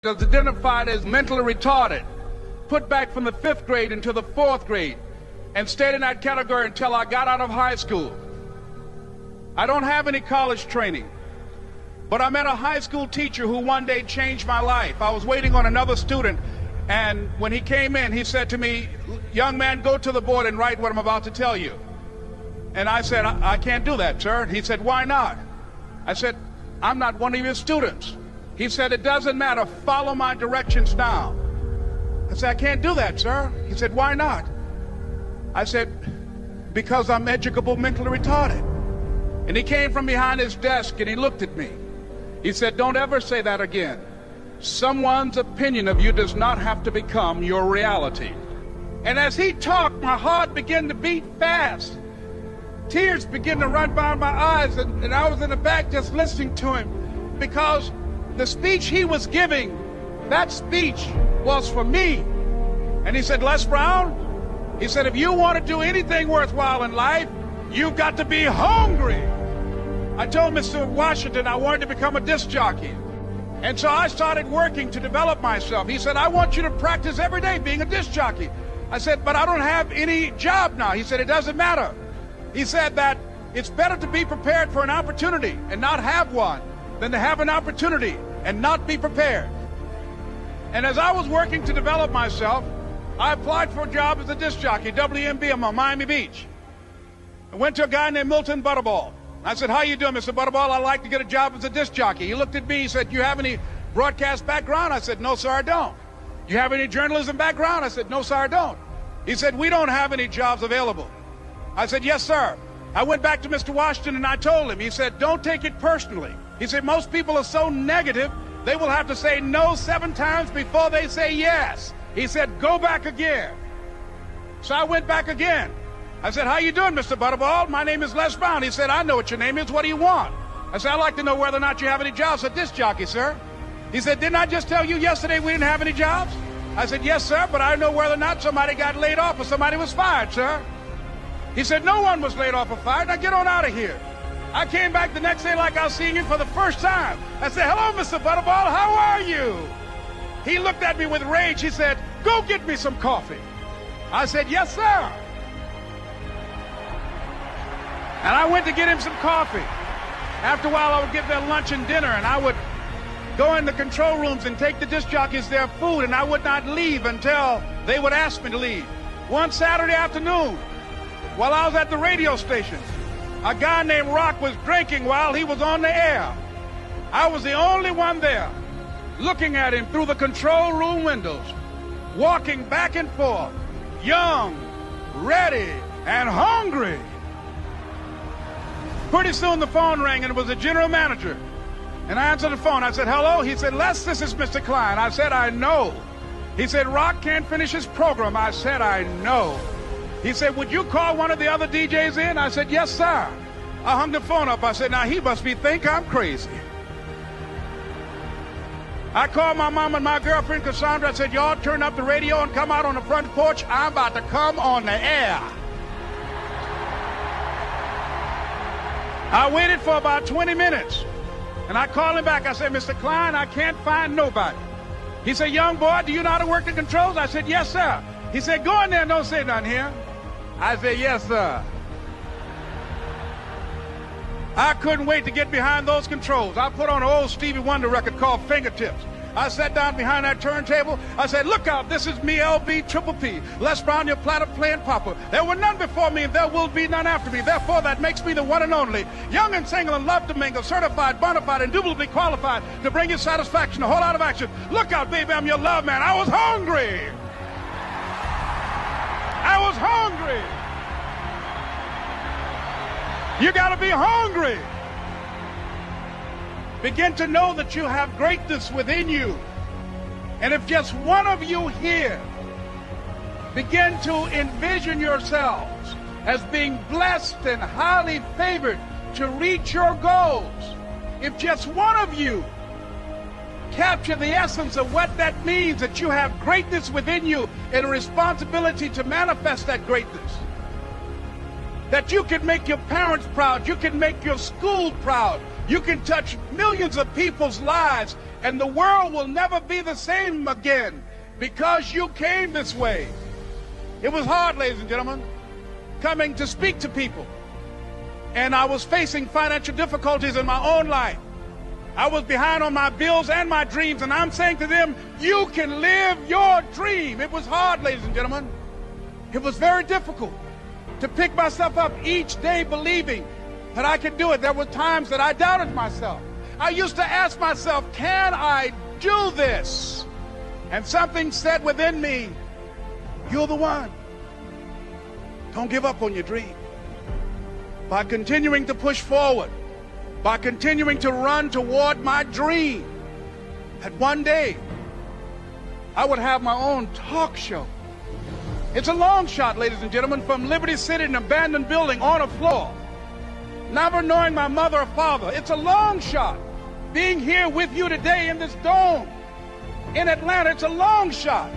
is identified as mentally retarded, put back from the 5th grade into the 4th grade, and stayed in that category until I got out of high school. I don't have any college training, but I met a high school teacher who one day changed my life. I was waiting on another student, and when he came in, he said to me, "Young man, go to the board and write what I'm about to tell you." And I said, I can't do that, sir. He said, "Why not?" I said, "I'm not one of your students." He said, "It doesn't matter. Follow my directions now." I said, "I can't do that, sir." He said, "Why not?" I said, "Because I'm educable mentally retarded." And he came from behind his desk and he looked at me. He said, "Don't ever say that again. Someone's opinion of you does not have to become your reality." And as he talked, my heart began to beat fast. Tears began to run down my eyes, and I was in the back just listening to him, because the speech he was giving, that speech was for me. And he said, "Les Brown," he said, "if you want to do anything worthwhile in life, you've got to be hungry." I told Mr. Washington I wanted to become a disc jockey. And so I started working to develop myself. He said, "I want you to practice every day being a disc jockey." I said, "But I don't have any job now." He said, "It doesn't matter." He said that it's better to be prepared for an opportunity and not have one than to have an opportunity and not be prepared. And as I was working to develop myself, I applied for a job as a disc jockey, WMB, on Miami Beach. I went to a guy named Milton Butterball. I said, "How you doing, Mr. Butterball? I'd like to get a job as a disc jockey." He looked at me, he said, "You have any broadcast background?" I said, "No, sir, I don't." "You have any journalism background?" I said, "No, sir, I don't." He said, "We don't have any jobs available." I said, "Yes, sir." I went back to Mr. Washington and I told him. He said, "Don't take it personally." He said, "Most people are so negative, they will have to say no 7 times before they say yes." He said, "Go back again." So I went back again. I said, "How you doing, Mr. Butterball? My name is Les Brown." He said, "I know what your name is. What do you want?" I said, "I'd like to know whether or not you have any jobs as a disc jockey, sir." He said, "Didn't I just tell you yesterday we didn't have any jobs?" I said, "Yes, sir, but I know whether or not somebody got laid off or somebody was fired, sir." He said, "No one was laid off or fired. Now get on out of here." I came back the next day like I was seeing him for the first time. I said, "Hello, Mr. Butterball, how are you?" He looked at me with rage. He said, "Go get me some coffee." I said, "Yes, sir." And I went to get him some coffee. After a while, I would get their lunch and dinner, and I would go in the control rooms and take the disc jockeys their food, and I would not leave until they would ask me to leave. One Saturday afternoon, while I was at the radio station, a guy named Rock was drinking while he was on the air. I was the only one there, looking at him through the control room windows, walking back and forth, young, ready, and hungry. Pretty soon the phone rang, and it was the general manager. And I answered the phone. I said, "Hello?" He said, "Les, this is Mr. Klein." I said, "I know." He said, "Rock can't finish his program." I said, "I know." He said, "Would you call one of the other DJs in?" I said, "Yes, sir." I hung the phone up. I said, "Now he must think I'm crazy." I called my mom and my girlfriend, Cassandra. I said, "Y'all turn up the radio and come out on the front porch. I'm about to come on the air." I waited for about 20 minutes, and I called him back. I said, "Mr. Klein, I can't find nobody." He said, "Young boy, do you know how to work the controls?" I said, "Yes, sir." He said, "Go in there and don't say nothing here." I said, "Yes, sir." I couldn't wait to get behind those controls. I put on an old Stevie Wonder record called Fingertips. I sat down behind that turntable. I said, "Look out, this is me, LB Triple P, Les Brown, your platter playing papa. There were none before me, and there will be none after me. Therefore, that makes me the one and only. Young and single and love to mingle, certified, bona fide, indubitably qualified to bring you satisfaction, a whole lot of action. Look out, baby, I'm your love man." I was hungry. I was hungry. You got to be hungry. Begin to know that you have greatness within you. And if just one of you here begin to envision yourselves as being blessed and highly favored to reach your goals, if just one of you capture the essence of what that means, that you have greatness within you and a responsibility to manifest that greatness, that you can make your parents proud, you can make your school proud, you can touch millions of people's lives And the world will never be the same again because you came this way. It was hard, ladies and gentlemen, coming to speak to people. And I was facing financial difficulties in my own life. I was behind on my bills and my dreams, and I'm saying to them, you can live your dream. It was hard, ladies and gentlemen. It was very difficult to pick myself up each day believing that I could do it. There were times that I doubted myself. I used to ask myself, can I do this? And something said within me, you're the one. Don't give up on your dream. By continuing to push forward, by continuing to run toward my dream, that one day I would have my own talk show. It's a long shot, ladies and gentlemen, from Liberty City, an abandoned building on a floor, never knowing my mother or father. It's a long shot. Being here with you today in this dome in Atlanta, it's a long shot.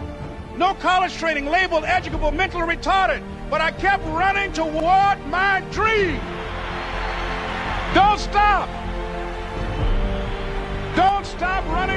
No college training, labeled educable, mentally retarded, but I kept running toward my dream. Don't stop. Don't stop running